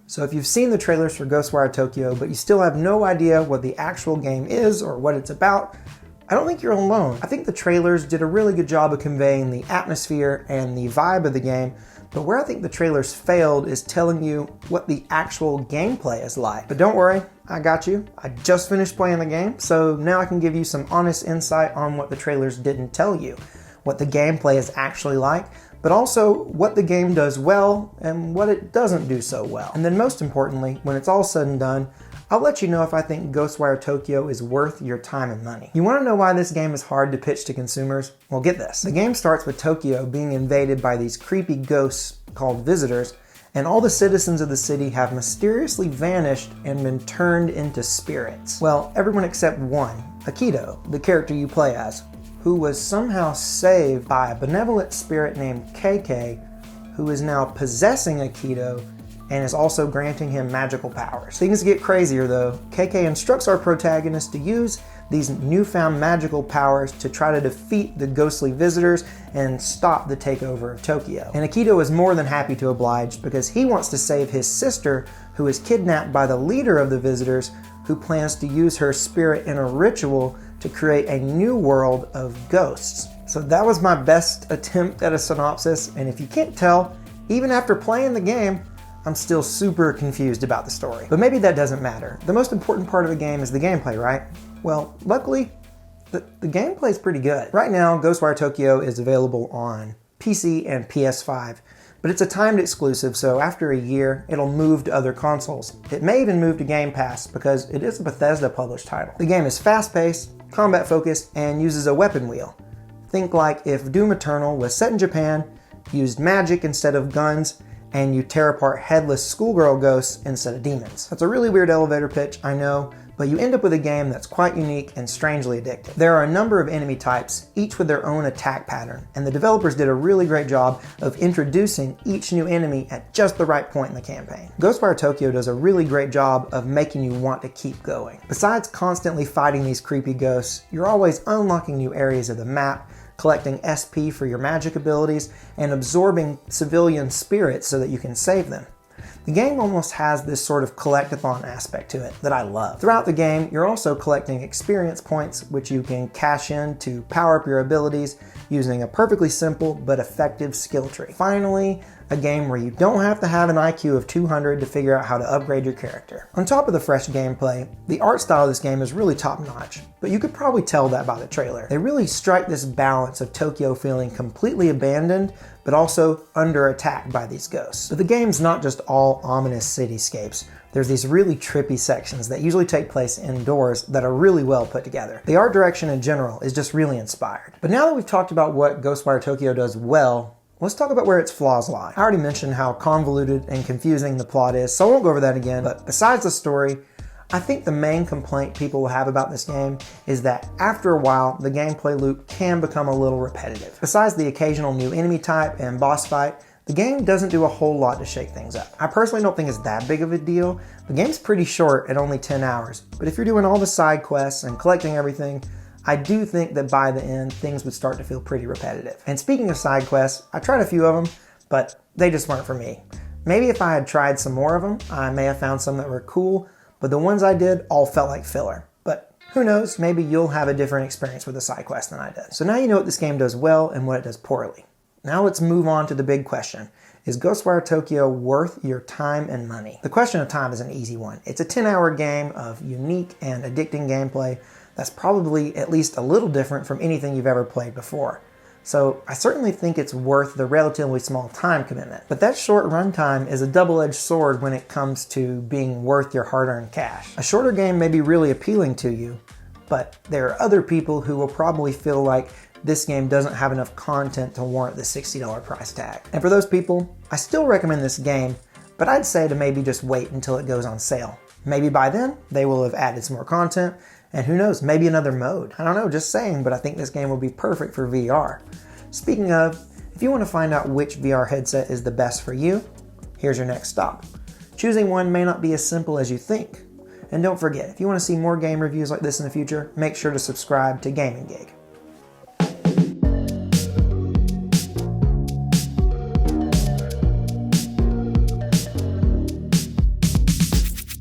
So if you've seen the trailers for Ghostwire Tokyo, but you still have no idea what the actual game is or what it's about, I don't think you're alone. I think the trailers did a really good job of conveying the atmosphere and the vibe of the game, but where I think the trailers failed is telling you what the actual gameplay is like. But don't worry, I got you. I just finished playing the game, so now I can give you some honest insight on what the trailers didn't tell you, what the gameplay is actually like, but also what the game does well and what it doesn't do so well. And then most importantly, when it's all said and done, I'll let you know if I think Ghostwire Tokyo is worth your time and money. You want to know why this game is hard to pitch to consumers? Well, get this. The game starts with Tokyo being invaded by these creepy ghosts called visitors, and all the citizens of the city have mysteriously vanished and been turned into spirits. Well, everyone except one, Akito, the character you play as, who was somehow saved by a benevolent spirit named KK, who is now possessing Akito and is also granting him magical powers. Things get crazier though. KK instructs our protagonist to use these newfound magical powers to try to defeat the ghostly visitors and stop the takeover of Tokyo. And Akito is more than happy to oblige because he wants to save his sister, who is kidnapped by the leader of the visitors, who plans to use her spirit in a ritual to create a new world of ghosts. So that was my best attempt at a synopsis, and if you can't tell, even after playing the game, I'm still super confused about the story. But maybe that doesn't matter. The most important part of the game is the gameplay, right? Well, luckily, the gameplay is pretty good. Right now, Ghostwire Tokyo is available on PC and PS5, but it's a timed exclusive, so after a year, it'll move to other consoles. It may even move to Game Pass because it is a Bethesda-published title. The game is fast-paced, combat-focused, and uses a weapon wheel. Think like if Doom Eternal was set in Japan, used magic instead of guns, and you tear apart headless schoolgirl ghosts instead of demons. That's a really weird elevator pitch, I know, but you end up with a game that's quite unique and strangely addictive. There are a number of enemy types, each with their own attack pattern, and the developers did a really great job of introducing each new enemy at just the right point in the campaign. Ghostwire Tokyo does a really great job of making you want to keep going. Besides constantly fighting these creepy ghosts, you're always unlocking new areas of the map, collecting SP for your magic abilities, and absorbing civilian spirits so that you can save them. The game almost has this sort of collectathon aspect to it that I love. Throughout the game, you're also collecting experience points, which you can cash in to power up your abilities using a perfectly simple but effective skill tree. Finally, a game where you don't have to have an IQ of 200 to figure out how to upgrade your character. On top of the fresh gameplay, the art style of this game is really top-notch, but you could probably tell that by the trailer. They really strike this balance of Tokyo feeling completely abandoned, but also under attack by these ghosts. But the game's not just all ominous cityscapes. There's these really trippy sections that usually take place indoors that are really well put together. The art direction in general is just really inspired. But now that we've talked about what Ghostwire Tokyo does well, let's talk about where its flaws lie. I already mentioned how convoluted and confusing the plot is, so I won't go over that again, but besides the story, I think the main complaint people will have about this game is that after a while, the gameplay loop can become a little repetitive. Besides the occasional new enemy type and boss fight, the game doesn't do a whole lot to shake things up. I personally don't think it's that big of a deal. The game's pretty short at only 10 hours, but if you're doing all the side quests and collecting everything, I do think that by the end, things would start to feel pretty repetitive. And speaking of side quests, I tried a few of them, but they just weren't for me. Maybe if I had tried some more of them, I may have found some that were cool, but the ones I did all felt like filler. But who knows, maybe you'll have a different experience with the side quest than I did. So now you know what this game does well and what it does poorly. Now let's move on to the big question. Is Ghostwire Tokyo worth your time and money? The question of time is an easy one. It's a 10-hour game of unique and addicting gameplay that's probably at least a little different from anything you've ever played before. So I certainly think it's worth the relatively small time commitment. But that short runtime is a double-edged sword when it comes to being worth your hard-earned cash. A shorter game may be really appealing to you, but there are other people who will probably feel like this game doesn't have enough content to warrant the $60 price tag. And for those people, I still recommend this game, but I'd say to maybe just wait until it goes on sale. Maybe by then, they will have added some more content, and who knows, maybe another mode. I don't know, just saying, but I think this game will be perfect for VR. Speaking of, if you want to find out which VR headset is the best for you, here's your next stop. Choosing one may not be as simple as you think. And don't forget, if you want to see more game reviews like this in the future, make sure to subscribe to Gaming Gig.